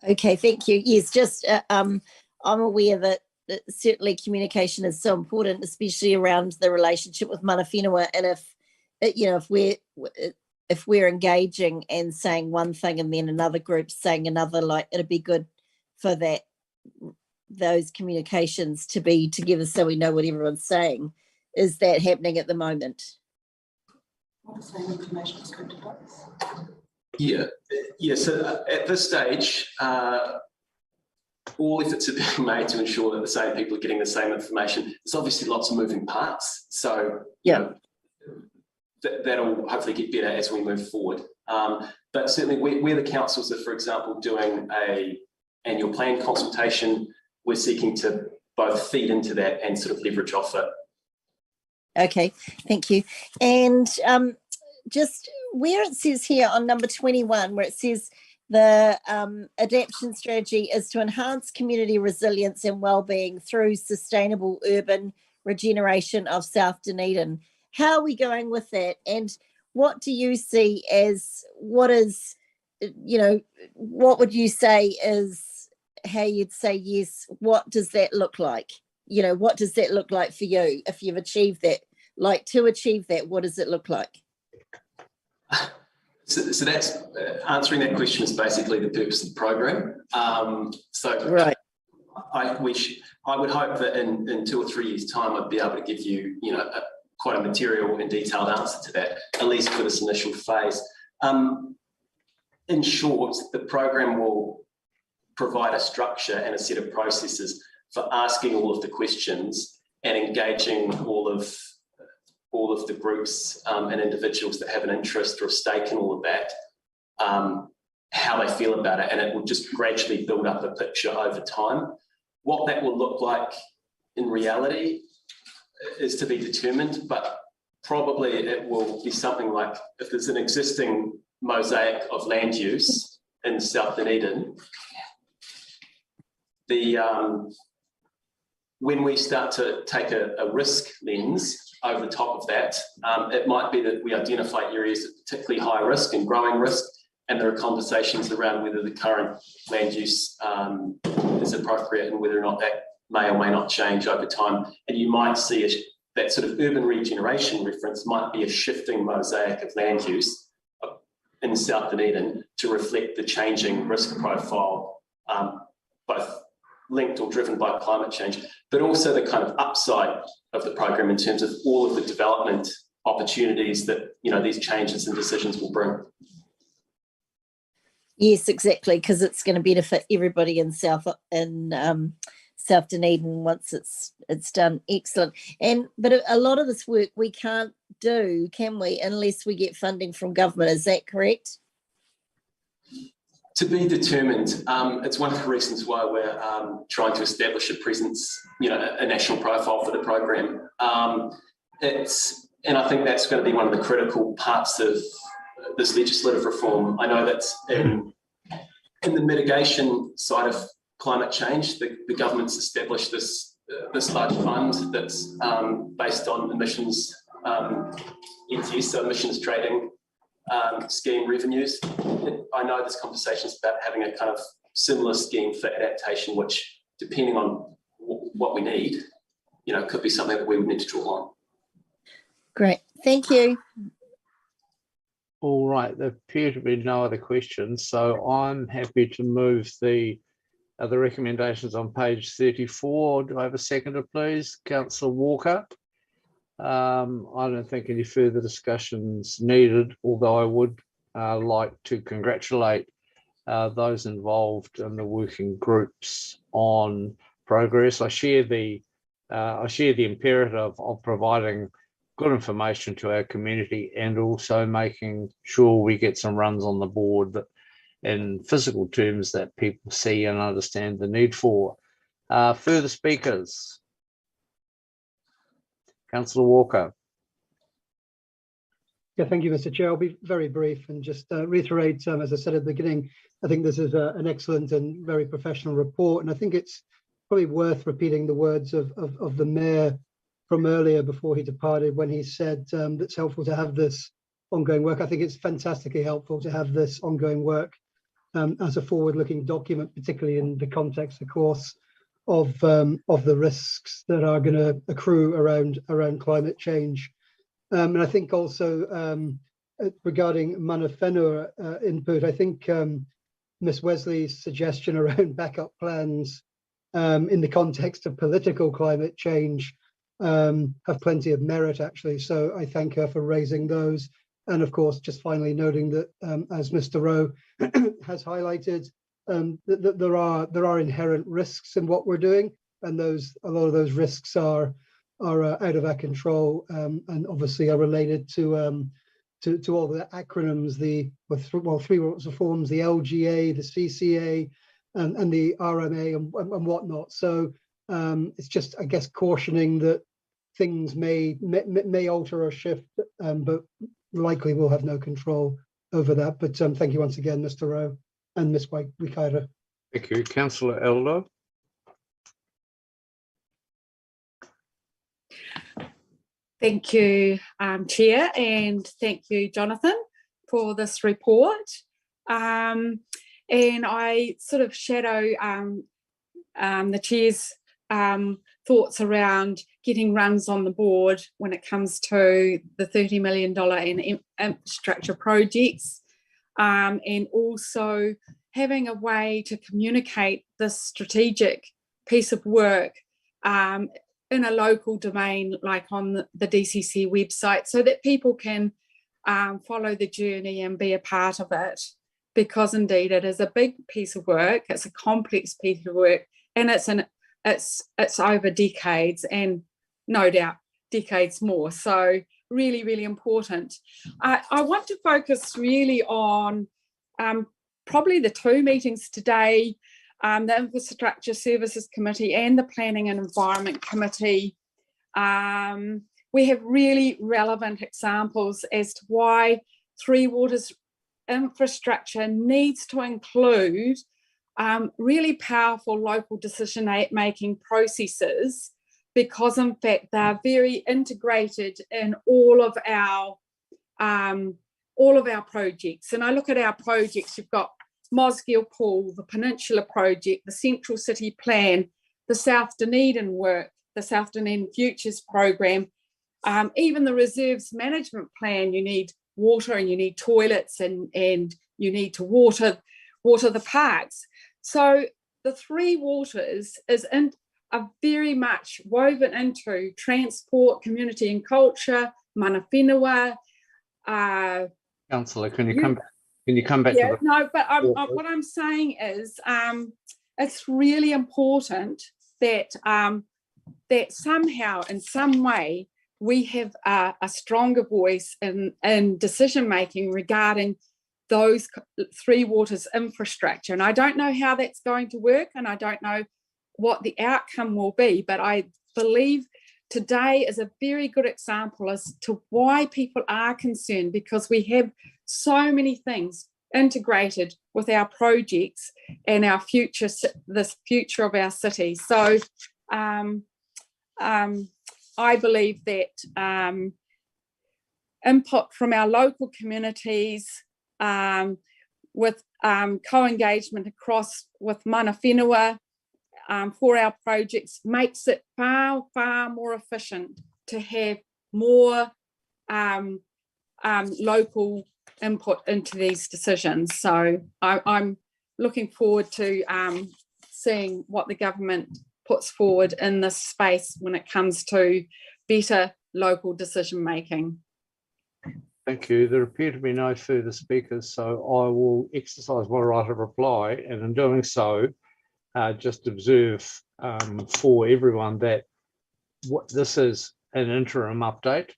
Okay, thank you. Yes, just I'm aware that certainly communication is so important, especially around the relationship with mana whenua. And if we're engaging and saying one thing and then another group saying another, like it'd be good for those communications to be together so we know what everyone's saying. Is that happening at the moment? What the same information is going to both? Yeah. So at this stage, all efforts are being made to ensure that the same people are getting the same information. There's obviously lots of moving parts, so yeah, that'll hopefully get better as we move forward. But certainly, where the councils are, for example, doing a annual plan consultation, we're seeking to both feed into that and sort of leverage off it. Okay, thank you. And just where it says here on number 21, where it says the adaptation strategy is to enhance community resilience and well-being through sustainable urban regeneration of South Dunedin. How are we going with that? And what do you see as, what would you say is how you'd say yes? What does that look like? What does that look like for you if you've achieved that? Like, to achieve that, what does it look like? So that's answering that question is basically the purpose of the program. Right. I would hope that in 2 or 3 years' time, I'd be able to give you, quite a material and detailed answer to that, at least for this initial phase. In short, the program will provide a structure and a set of processes for asking all of the questions and engaging all of the groups and individuals that have an interest or a stake in all of that, how they feel about it, and it will just gradually build up a picture over time. What that will look like in reality is to be determined, but probably it will be something like, if there's an existing mosaic of land use in South Dunedin, when we start to take a risk lens over the top of that, it might be that we identify areas of particularly high risk and growing risk, and there are conversations around whether the current land use is appropriate and whether or not that may or may not change over time. And you might see that sort of urban regeneration reference might be a shifting mosaic of land use in South Dunedin to reflect the changing risk profile, both linked or driven by climate change, but also the kind of upside of the program in terms of all of the development opportunities that these changes and decisions will bring. Yes, exactly, because it's going to benefit everybody in South Dunedin once it's done. Excellent. But a lot of this work we can't do, can we, unless we get funding from government? Is that correct? To be determined. It's one of the reasons why we're trying to establish a presence, a national profile for the program. And I think that's going to be one of the critical parts of this legislative reform. I know that in the mitigation side of climate change, the government's established this large fund that's based on emissions ETS, so emissions trading scheme revenues. I know there's conversations about having a kind of similar scheme for adaptation, which, depending on what we need, could be something that we would need to draw on. Great, thank you. All right, there appear to be no other questions, so I'm happy to move the recommendations on page 34. Do I have a seconder, please? Councillor Walker. I don't think any further discussion's needed, although I would like to congratulate those involved in the working groups on progress. I share the I share the imperative of providing good information to our community and also making sure we get some runs on the board that in physical terms that people see and understand the need for. Further speakers? Councillor Walker. Yeah, thank you, Mr. Chair. I'll be very brief and just reiterate, as I said at the beginning, I think this is an excellent and very professional report. And I think it's probably worth repeating the words of the Mayor from earlier before he departed when he said it's helpful to have this ongoing work. I think it's fantastically helpful to have this ongoing work as a forward-looking document, particularly in the context, of course, of the risks that are going to accrue around climate change. And I think also regarding mana whenua input, I think Ms. Wesley's suggestion around backup plans in the context of political climate change have plenty of merit, actually. So I thank her for raising those. And of course, just finally noting that, as Mr. Rowe has highlighted, that there are inherent risks in what we're doing, and a lot of those risks are out of our control, and obviously are related to all the acronyms, three reforms, the LGA, the CCA, and the RMA and whatnot. So it's just, I guess, cautioning that things may alter or shift, but likely we'll have no control over that. But thank you once again, Mr. Rowe and Ms. Wikaira. Thank you. Councillor Elder. Thank you, Chair, and thank you, Jonathan, for this report. And I sort of shadow the Chair's thoughts around getting runs on the board when it comes to the $30 million in infrastructure projects, and also having a way to communicate this strategic piece of work in a local domain, like on the DCC website, so that people can follow the journey and be a part of it. Because indeed it is a big piece of work, it's a complex piece of work, and it's over decades, and no doubt decades more. So really, really important. I want to focus really on probably the two meetings today, the Infrastructure Services Committee and the Planning and Environment Committee. We have really relevant examples as to why Three Waters infrastructure needs to include really powerful local decision-making processes, because in fact they're very integrated in all of our projects. And I look at our projects, you've got Mosgiel Pool, the Peninsula Project, the Central City Plan, the South Dunedin work, the South Dunedin Futures Program, even the Reserves Management Plan. You need water and you need toilets and you need to water the parks. So the Three Waters are very much woven into transport, community and culture, mana whenua. Councillor, can you come back? Can you come back Yeah, to the... no, but what I'm saying is it's really important that that somehow, in some way, we have a stronger voice in decision making regarding those Three Waters infrastructure. And I don't know how that's going to work, and I don't know what the outcome will be, but I believe today is a very good example as to why people are concerned, because we have so many things integrated with our projects and our future, this future of our city. So I believe that input from our local communities with co-engagement across with mana whenua for our projects makes it far, far more efficient to have more local input into these decisions. So I'm looking forward to seeing what the government puts forward in this space when it comes to better local decision making. Thank you. There appear to be no further speakers, so I will exercise my right of reply, and in doing so, just observe for everyone that what this is an interim update,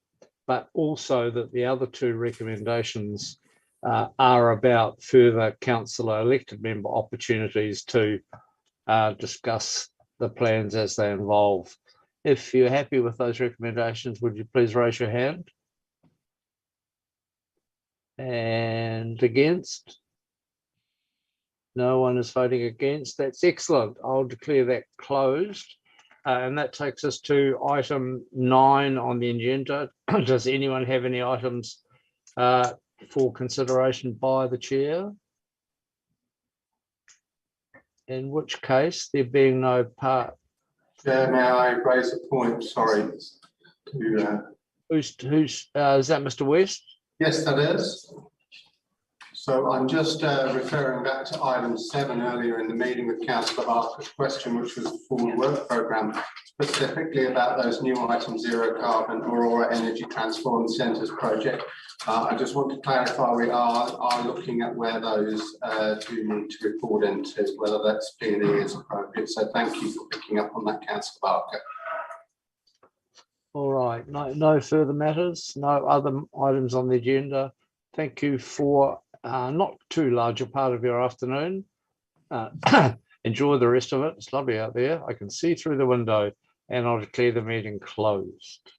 but also that the other two recommendations are about further councillor elected member opportunities to discuss the plans as they evolve. If you're happy with those recommendations, would you please raise your hand? And against? No one is voting against. That's excellent. I'll declare that closed. And that takes us to item 9 on the agenda. Does anyone have any items for consideration by the chair? In which case, there being no part. Chair, may I raise a point? Sorry. Who's is that Mr. West? Yes, that is. So I'm just referring back to item 7 earlier in the meeting with Councillor Barker's question, which was the forward work programme, specifically about those new items, zero carbon, Aurora Energy Transform Centres project. I just want to clarify we are looking at where those do need to report into, whether that's P&E is appropriate. So thank you for picking up on that, Councillor Barker. All right, no further matters, no other items on the agenda. Thank you for not too large a part of your afternoon. Enjoy the rest of it. It's lovely out there. I can see through the window, and I'll declare the meeting closed.